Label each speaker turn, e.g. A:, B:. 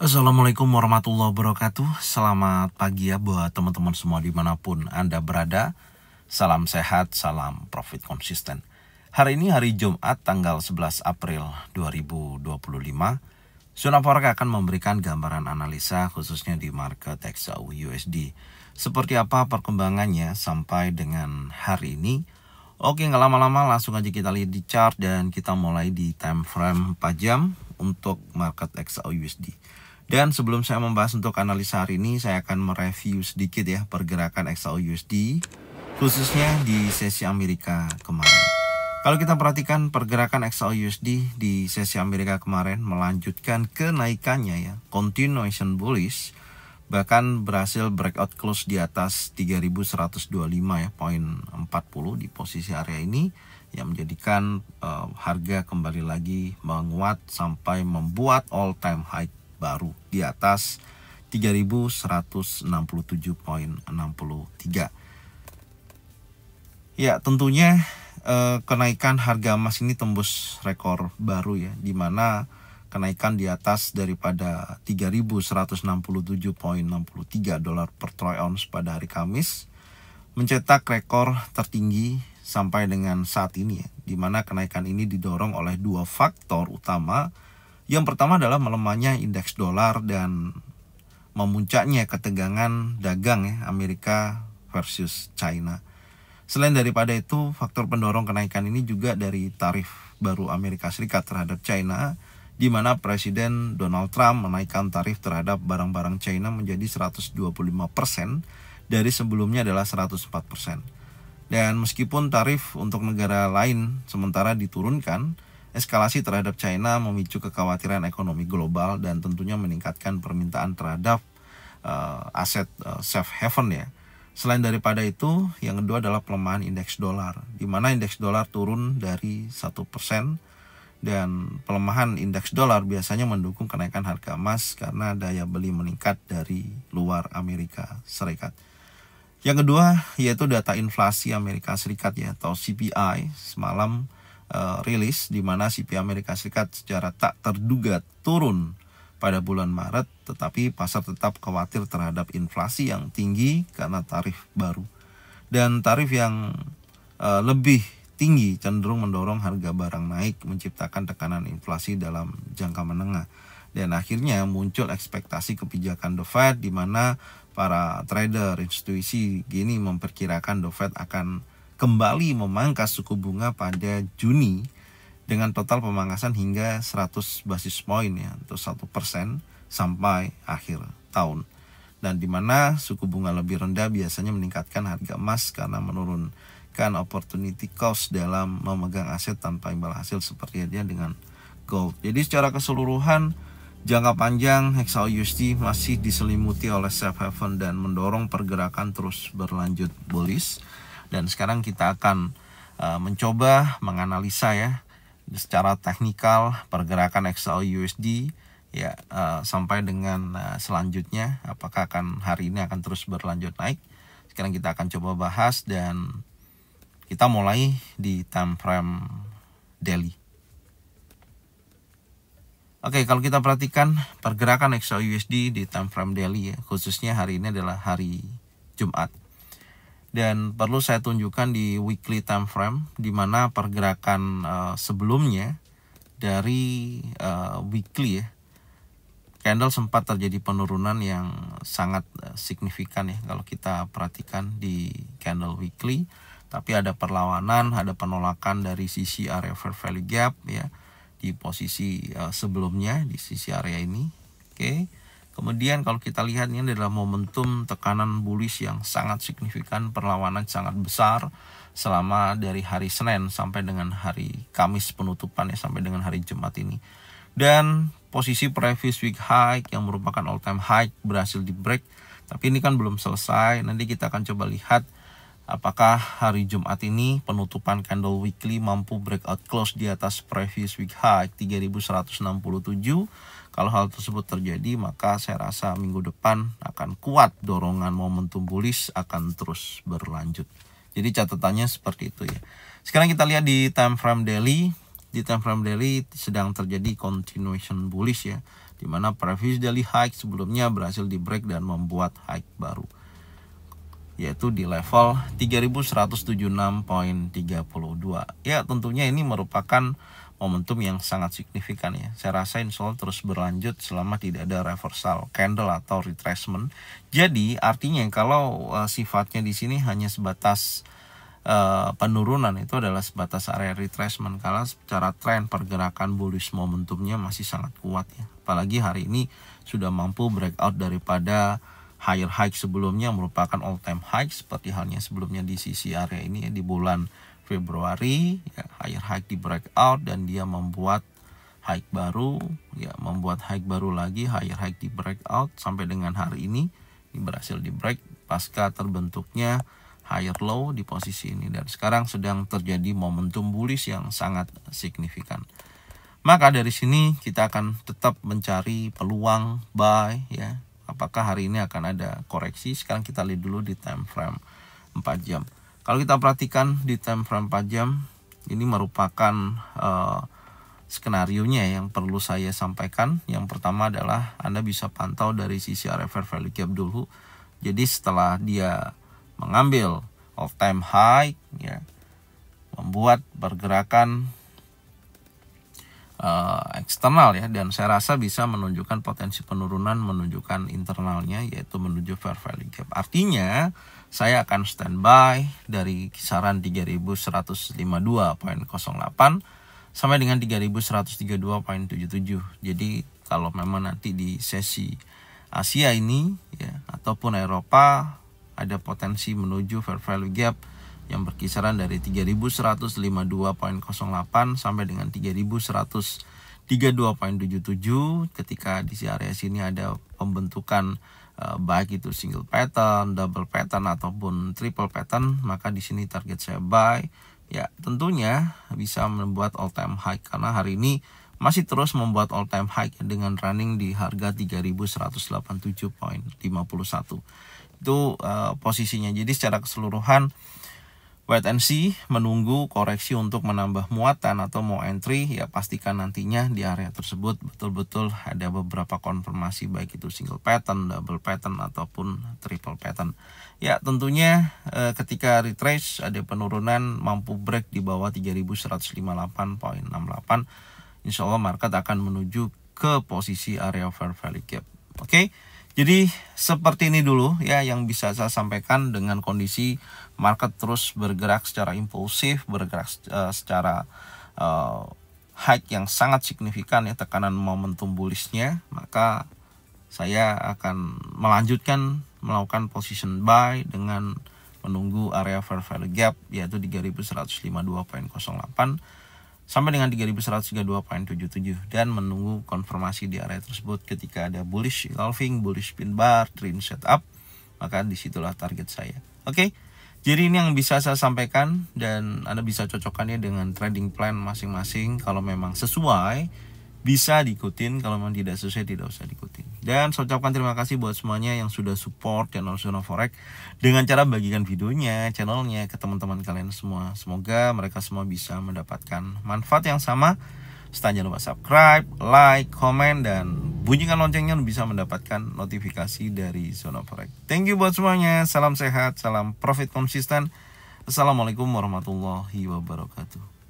A: Assalamualaikum warahmatullahi wabarakatuh. Selamat pagi ya buat teman-teman semua dimanapun Anda berada. Salam sehat, salam profit konsisten. Hari ini hari Jumat tanggal 11 April 2025. Sunnah Forex akan memberikan gambaran analisa khususnya di market XAU/USD. Seperti apa perkembangannya sampai dengan hari ini? Oke, nggak lama-lama langsung aja kita lihat di chart dan kita mulai di time frame 4 jam untuk market XAU/USD. Dan sebelum saya membahas untuk analisa hari ini, saya akan mereview sedikit ya pergerakan XAU/USD khususnya di sesi Amerika kemarin. Kalau kita perhatikan pergerakan XAU/USD di sesi Amerika kemarin melanjutkan kenaikannya ya, continuation bullish, bahkan berhasil breakout close di atas 3125 ya, poin 40 di posisi area ini yang menjadikan harga kembali lagi menguat sampai membuat all time high baru di atas 3167.63. Ya, tentunya kenaikan harga emas ini tembus rekor baru ya, di mana kenaikan di atas daripada 3167.63 dolar per troy ounce pada hari Kamis mencetak rekor tertinggi sampai dengan saat ini ya, di mana kenaikan ini didorong oleh dua faktor utama. Yang pertama adalah melemahnya indeks dolar dan memuncaknya ketegangan dagang ya, Amerika versus China. Selain daripada itu, faktor pendorong kenaikan ini juga dari tarif baru Amerika Serikat terhadap China, di mana Presiden Donald Trump menaikkan tarif terhadap barang-barang China menjadi 125% dari sebelumnya adalah 104%. Dan meskipun tarif untuk negara lain sementara diturunkan, eskalasi terhadap China memicu kekhawatiran ekonomi global dan tentunya meningkatkan permintaan terhadap aset safe haven ya. Selain daripada itu, yang kedua adalah pelemahan indeks dolar, di mana indeks dolar turun dari 1%, dan pelemahan indeks dolar biasanya mendukung kenaikan harga emas karena daya beli meningkat dari luar Amerika Serikat. Yang kedua yaitu data inflasi Amerika Serikat ya, atau CPI semalam rilis, di mana CPI Amerika Serikat secara tak terduga turun pada bulan Maret, tetapi pasar tetap khawatir terhadap inflasi yang tinggi karena tarif baru. Dan tarif yang lebih tinggi cenderung mendorong harga barang naik, menciptakan tekanan inflasi dalam jangka menengah. Dan akhirnya muncul ekspektasi kebijakan The Fed, di mana para trader institusi gini memperkirakan The Fed akan kembali memangkas suku bunga pada Juni dengan total pemangkasan hingga 100 basis poin ya, atau 1% sampai akhir tahun. Dan di mana suku bunga lebih rendah biasanya meningkatkan harga emas karena menurunkan opportunity cost dalam memegang aset tanpa imbal hasil seperti dia dengan gold. Jadi secara keseluruhan jangka panjang XAU/USD masih diselimuti oleh safe haven dan mendorong pergerakan terus berlanjut bullish. Dan sekarang kita akan mencoba menganalisa ya secara teknikal pergerakan XAU/USD ya, sampai dengan selanjutnya apakah hari ini akan terus berlanjut naik. Sekarang kita akan coba bahas dan kita mulai di time frame daily. Oke, kalau kita perhatikan pergerakan XAU/USD di time frame daily ya, khususnya hari ini adalah hari Jumat. Dan perlu saya tunjukkan di weekly time frame, di mana pergerakan sebelumnya dari weekly ya, candle sempat terjadi penurunan yang sangat signifikan ya kalau kita perhatikan di candle weekly. Tapi ada perlawanan, ada penolakan dari sisi area fair value gap ya, di posisi sebelumnya di sisi area ini. Oke. Kemudian kalau kita lihat ini adalah momentum tekanan bullish yang sangat signifikan, perlawanan sangat besar selama dari hari Senin sampai dengan hari Kamis penutupan ya, sampai dengan hari Jumat ini. Dan posisi previous week high yang merupakan all time high berhasil di break, tapi ini kan belum selesai. Nanti kita akan coba lihat apakah hari Jumat ini penutupan candle weekly mampu breakout close di atas previous week high 3167. Kalau hal tersebut terjadi, maka saya rasa minggu depan akan kuat dorongan momentum bullish akan terus berlanjut. Jadi catatannya seperti itu ya. Sekarang kita lihat di time frame daily. Di time frame daily sedang terjadi continuation bullish ya, di mana previous daily high sebelumnya berhasil di break dan membuat high baru, yaitu di level 3176.32. Ya, tentunya ini merupakan momentum yang sangat signifikan ya. Saya rasa insya Allah terus berlanjut selama tidak ada reversal candle atau retracement. Jadi artinya kalau sifatnya di sini hanya sebatas penurunan, itu adalah sebatas area retracement, karena secara tren pergerakan bullish momentumnya masih sangat kuat ya. Apalagi hari ini sudah mampu breakout daripada higher high sebelumnya, merupakan all time high seperti halnya sebelumnya di sisi area ini ya, di bulan Februari ya, higher high di breakout dan dia membuat high baru ya, membuat high baru lagi, higher high di breakout sampai dengan hari ini berhasil di break pasca terbentuknya higher low di posisi ini, dan sekarang sedang terjadi momentum bullish yang sangat signifikan. Maka dari sini kita akan tetap mencari peluang buy ya. Apakah hari ini akan ada koreksi? Sekarang kita lihat dulu di time frame 4 jam. Kalau kita perhatikan di time frame 4 jam, ini merupakan skenarionya yang perlu saya sampaikan. Yang pertama adalah Anda bisa pantau dari sisi area fair value gap dulu. Jadi setelah dia mengambil all time high ya, membuat pergerakan eksternal ya, dan saya rasa bisa menunjukkan potensi penurunan, menunjukkan internalnya yaitu menuju fair value gap. Artinya saya akan standby dari kisaran 3152.08 sampai dengan 3132.77. Jadi kalau memang nanti di sesi Asia ini ya ataupun Eropa ada potensi menuju fair value gap yang berkisaran dari 3152.08 sampai dengan 3132.77, ketika di area sini ada pembentukan baik itu single pattern, double pattern ataupun triple pattern, maka di sini target saya buy ya, tentunya bisa membuat all time high karena hari ini masih terus membuat all time high dengan running di harga 3187.51. Itu posisinya. Jadi secara keseluruhan wait and see, menunggu koreksi untuk menambah muatan atau mau entry ya, pastikan nantinya di area tersebut betul-betul ada beberapa konfirmasi baik itu single pattern, double pattern ataupun triple pattern. Ya tentunya ketika retrace ada penurunan mampu break di bawah 3158.68, insya Allah market akan menuju ke posisi area fair value gap. Oke. Jadi seperti ini dulu ya yang bisa saya sampaikan dengan kondisi market terus bergerak secara impulsif, bergerak secara high yang sangat signifikan ya, tekanan momentum bullishnya, maka saya akan melanjutkan melakukan position buy dengan menunggu area fair value gap yaitu 3152.08 sampai dengan 3132.77 dan menunggu konfirmasi di area tersebut. Ketika ada bullish engulfing, bullish pin bar, trend setup, maka disitulah target saya. Oke, jadi ini yang bisa saya sampaikan dan Anda bisa cocokkannya dengan trading plan masing-masing. Kalau memang sesuai bisa diikutin, kalau memang tidak sesuai tidak usah diikutin. Dan saya ucapkan terima kasih buat semuanya yang sudah support channel Zona Forex dengan cara bagikan videonya, channelnya ke teman-teman kalian semua. Semoga mereka semua bisa mendapatkan manfaat yang sama. Jangan lupa subscribe, like, komen, dan bunyikan loncengnya untuk bisa mendapatkan notifikasi dari Zona Forex. Thank you buat semuanya. Salam sehat, salam profit konsisten. Assalamualaikum warahmatullahi wabarakatuh.